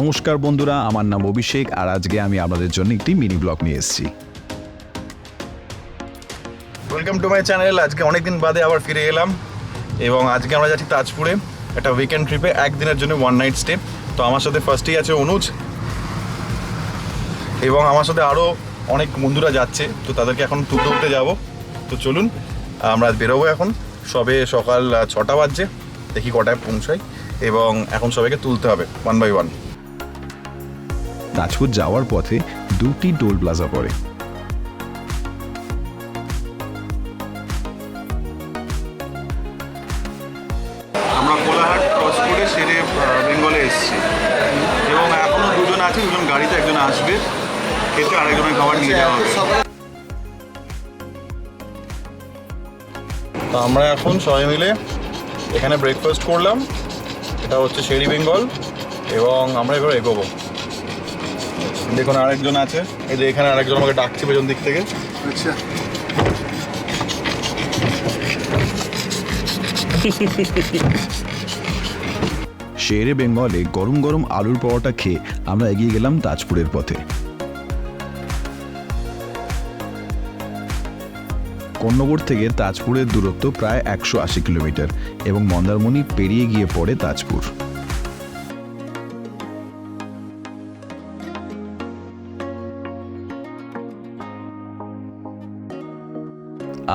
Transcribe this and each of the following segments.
নমস্কার বন্ধুরা, আমার নাম অভিষেক আর আজকে আমি আপনাদের জন্য একটি মিনি ব্লগ নিয়ে এসেছি। Welcome to my channel. আজকে অনেকদিন বাদে আবার ফিরে এলাম এবং আজকে আমরা যাচ্ছি তাজপুরে একটা উইকেন্ড ট্রিপে, একদিনের জন্য ওয়ান নাইট স্টে। তো আমার সাথে ফার্স্টেই আছে অনুজ এবং আমার সাথে আরও অনেক বন্ধুরা যাচ্ছে, তো তাদেরকে এখন তুলতে উঠতে যাবো। তো চলুন আমরা বেরোবো। এখন সবে সকাল 6টা বাজছে, দেখি কটায় পৌঁছাই এবং এখন সবাইকে তুলতে হবে ওয়ান বাই ওয়ান। তাজপুর যাওয়ার পথে দুটি টোল প্লাজা পড়ে। আমরা কোলাহাট ক্রস করে সেরে বেঙ্গলে এসেছি এবং এখনও দুজন আছে, দুজন গাড়িতে, একজন আসবে খেতে, আরেকজনের খাবার নিয়ে যাওয়া হবে। তো আমরা এখন সবাই মিলে এখানে ব্রেকফাস্ট করলাম, এটা হচ্ছে শেরি বেঙ্গল, এবং আমরা এবার এগোবো। দেখুন আরেকজন আছে, এই যে এখানে আরেকজন আমাকে ডাকছে পেছন দিক থেকে। আচ্ছা, শেরে বেঙ্গলে গরম গরম আলুর পরোটা খেয়ে আমরা এগিয়ে গেলাম তাজপুরের পথে। কন্নগর থেকে তাজপুরের দূরত্ব প্রায় 180 কিলোমিটার এবং মন্দারমণি পেরিয়ে গিয়ে পড়ে তাজপুর।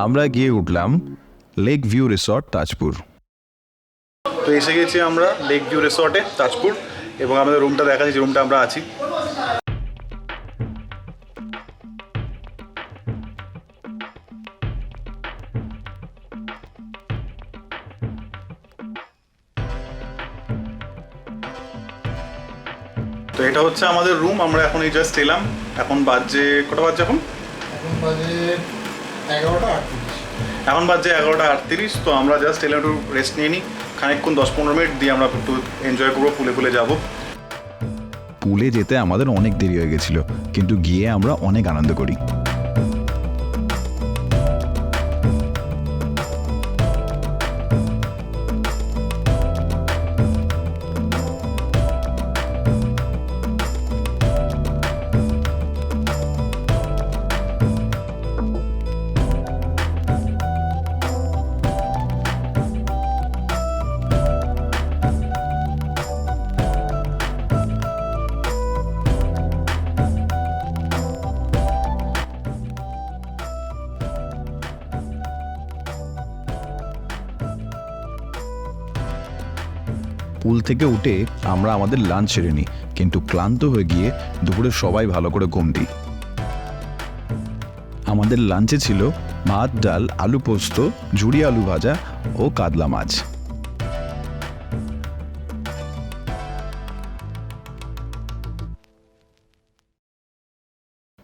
আমরা গিয়ে উঠলাম লেক ভিউ রিসর্ট তাজপুর। তো এসে গেছি আমরা লেক ভিউ রিসর্টে তাজপুর এবং আমাদের রুমটা দেখাচ্ছি, যে রুমটা আমরা আছি। তো এটা হচ্ছে আমাদের রুম। আমরা এখন এই জাস্ট এলাম। এখন বাজে কটা বাজে? এখন বাজে 11:38। তো আমরা জাস্ট এলাম একটু রেস্ট নিয়ে নিই খানিকক্ষণ, 10-15 মিনিট দিয়ে আমরা একটু এনজয় করবো, পুলে যাবো। পুলে যেতে আমাদের অনেক দেরি হয়ে গেছিল, কিন্তু গিয়ে আমরা অনেক আনন্দ করি। পুল থেকে উঠে আমরা আমাদের লাঞ্চ সেরে নিই, কিন্তু ক্লান্ত হয়ে গিয়ে দুপুরে সবাই ভালো করে ঘুম দিই। আমাদের লাঞ্চে ছিল ভাত, ডাল, আলু পোস্ত, ঝুরি আলু ভাজা ও কাতলা মাছ।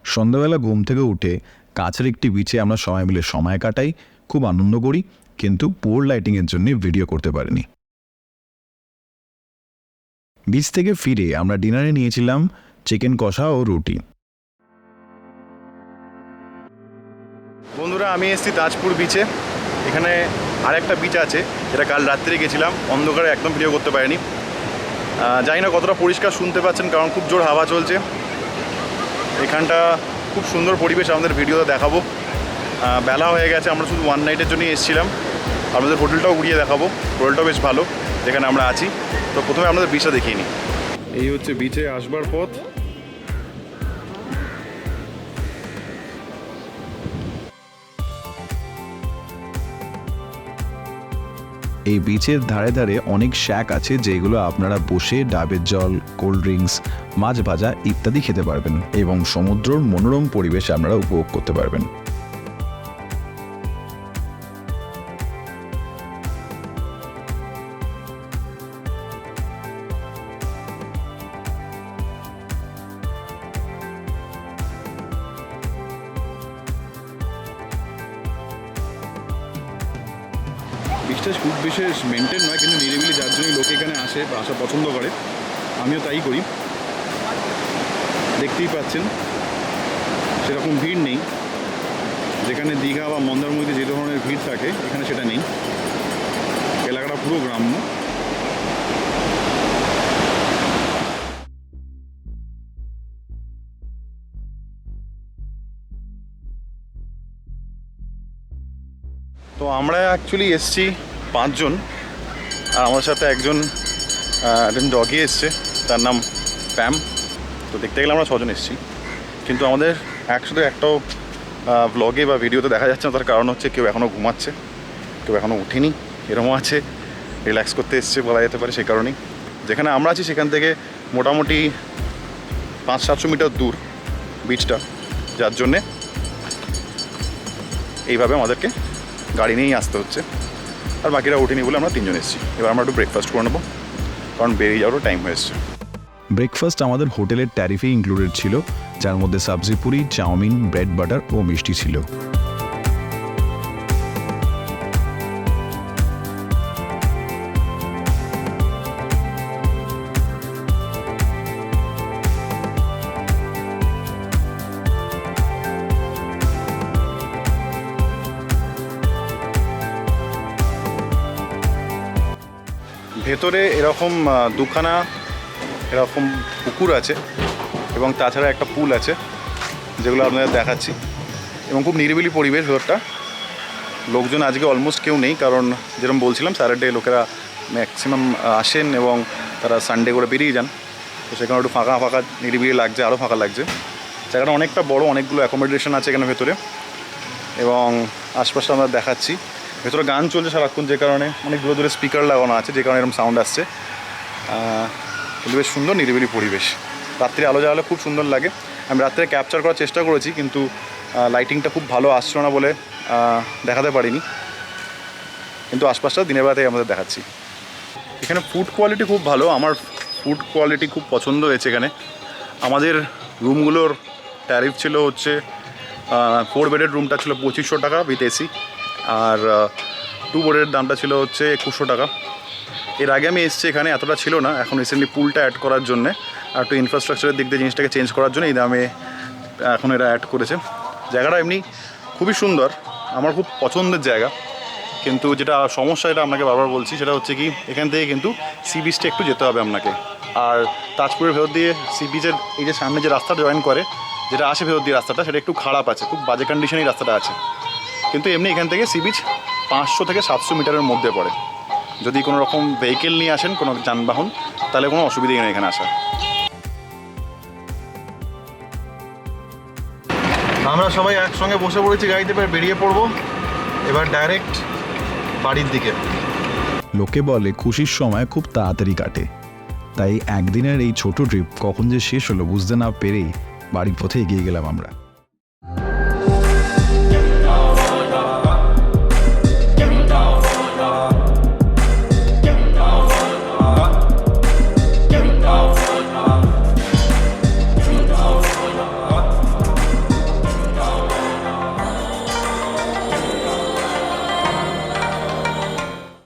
সন্ধ্যাবেলা ঘুম থেকে উঠে কাছের একটি বিচে আমরা সবাই মিলে সময় কাটাই, খুব আনন্দ করি, কিন্তু পোর লাইটিংয়ের জন্য ভিডিও করতে পারিনি। বিচ থেকে ফিরে আমরা ডিনারে নিয়েছিলাম চিকেন কষা ও রুটি। বন্ধুরা, আমি এসেছি তাজপুর বিচে। এখানে আরেকটা বিচ আছে যেটা কাল রাত্রে গেছিলাম, অন্ধকারে একদম ভিডিও করতে পারিনি। জানি না কতটা পরিষ্কার শুনতে পাচ্ছেন, কারণ খুব জোর হাওয়া চলছে। এখানটা খুব সুন্দর পরিবেশ, আমাদের ভিডিওতে দেখাবো। বেলা হয়ে গেছে, আমরা শুধু ওয়ান নাইটের জন্যই এসেছিলাম। আমাদের হোটেলটাও ঘুরিয়ে দেখাবো, হোটেলটাও বেশ ভালো যেখানে আমরা আছি। তো প্রথমে আমাদের বিচটা দেখিয়ে নিই। এই হচ্ছে বিচে আসবার পথ। এই বিচের ধারে ধারে অনেক শ্যাক আছে, যেগুলো আপনারা বসে ডাবের জল, কোল্ড ড্রিঙ্কস, মাছ ভাজা ইত্যাদি খেতে পারবেন এবং সমুদ্রের মনোরম পরিবেশ আপনারা উপভোগ করতে পারবেন। বিচটা খুব বিশেষ মেনটেন নয়, কিন্তু নিরিবিলি, যার জন্যই লোক এখানে আসে বা আসা পছন্দ করে। আমিও তাই করি। দেখতেই পাচ্ছেন সেরকম ভিড় নেই, যেখানে দীঘা বা মন্দারমণিতে যে ধরনের ভিড় থাকে এখানে সেটা নেই। এলাকাটা পুরো গ্রাম্য। তো আমরা অ্যাকচুয়ালি এসছি 5 জন, আর আমার সাথে একজন ডগি এসছে, তার নাম প্যাম। তো দেখতে গেলে আমরা 6 জন এসেছি, কিন্তু আমাদের একসাথে একটাও ব্লগে বা ভিডিওতে দেখা যাচ্ছে না। তার কারণ হচ্ছে কেউ এখনও ঘুমাচ্ছে, কেউ এখনও উঠেনি, এরকমও আছে, রিল্যাক্স করতে এসছে বলা যেতে পারে। সেই কারণেই যেখানে আমরা আছি সেখান থেকে মোটামুটি 500-700 মিটার দূর বিচটা, যার জন্যে এইভাবে আমাদেরকে গাড়ি নিয়েই আসতে হচ্ছে। আর বাকিরা উঠেনি বলে আমরা 3 জন এসেছি। এবার আমরা একটু ব্রেকফাস্ট করে নেবো, কারণ বেরিয়ে যাওয়ারও টাইম হয়ে এসছে। ব্রেকফাস্ট আমাদের হোটেলের ট্যারিফে ইনক্লুডেড ছিল, যার মধ্যে সবজি পুরি, চাউমিন, ব্রেড বাটার ও মিষ্টি ছিল। ভেতরে এরকম দুখানা এরকম পুকুর আছে এবং তাছাড়া একটা পুল আছে, যেগুলো আপনাদের দেখাচ্ছি। এবং খুব নিরিবিলি পরিবেশ ভেতরটা। লোকজন আজকে অলমোস্ট কেউ নেই, কারণ যেরকম বলছিলাম স্যাটারডে লোকেরা ম্যাক্সিমাম আসেন এবং তারা সানডে করে বেরিয়ে যান। তো সেখানে একটু ফাঁকা ফাঁকা নিরিবিলি লাগছে, আরও ফাঁকা লাগছে। জায়গাটা অনেকটা বড়, অনেকগুলো অ্যাকোমোডেশন আছে এখানে ভেতরে, এবং আশপাশটা আমরা দেখাচ্ছি। ভেতরে গান চলছে সারাক্ষণ, যে কারণে অনেক দূরে দূরে স্পিকার লাগানো আছে, যে কারণে এরকম সাউন্ড আসছে। কিন্তু বেশ সুন্দর নিরিবিলি পরিবেশ। রাত্রে আলো জ্বালালে খুব সুন্দর লাগে। আমি রাত্রে ক্যাপচার করার চেষ্টা করেছি, কিন্তু লাইটিংটা খুব ভালো আসছিল না বলে দেখাতে পারিনি। কিন্তু আশপাশটা দিনের বেলাতেই আমাদের দেখাচ্ছি। এখানে ফুড কোয়ালিটি খুব ভালো, আমার ফুড কোয়ালিটি খুব পছন্দ হয়েছে এখানে। আমাদের রুমগুলোর ট্যারিফ ছিল হচ্ছে 4 বেডের রুমটা ছিল 2500 টাকা উইথ এসি, আর 2 বেডের দামটা ছিল হচ্ছে 2100 টাকা। এর আগে আমি এসেছি এখানে, এতটা ছিল না। এখন রিসেন্টলি পুলটা অ্যাড করার জন্যে আর একটু ইনফ্রাস্ট্রাকচারের দিক দিয়ে জিনিসটাকে চেঞ্জ করার জন্য এই দামে এখন এরা অ্যাড করেছে। জায়গাটা এমনি খুবই সুন্দর, আমার খুব পছন্দের জায়গা। কিন্তু যেটা সমস্যা, এটা আপনাকে বারবার বলছি, সেটা হচ্ছে কি এখান থেকে কিন্তু সি বিচটা একটু যেতে হবে আপনাকে। আর তাজপুরের ভেতর দিয়ে সি বিচের এই যে সামনে যে রাস্তাটা জয়েন করে, যেটা আসে ভেতর দিয়ে রাস্তাটা, সেটা একটু খারাপ আছে, খুব বাজে কন্ডিশনেই রাস্তাটা আছে। কিন্তু এমনি এখান থেকে সি বিচ 500 থেকে 700 মিটারের মধ্যে পড়ে। যদি কোনো রকম ভেহিকেল নিয়ে আসেন, কোনো যানবাহন, তাহলে কোনো অসুবিধাই নেই এখানে আসা। আমরা সবাই একসঙ্গে বসে পড়েছি গাড়িতে, এবার বেরিয়ে পড়বো এবার ডাইরেক্ট বাড়ির দিকে। লোকে বলে খুশির সময় খুব তাড়াতাড়ি কাটে, তাই একদিনের এই ছোট ট্রিপ কখন যে শেষ হলো বুঝতে না পেরেই বাড়ির পথে এগিয়ে গেলাম আমরা।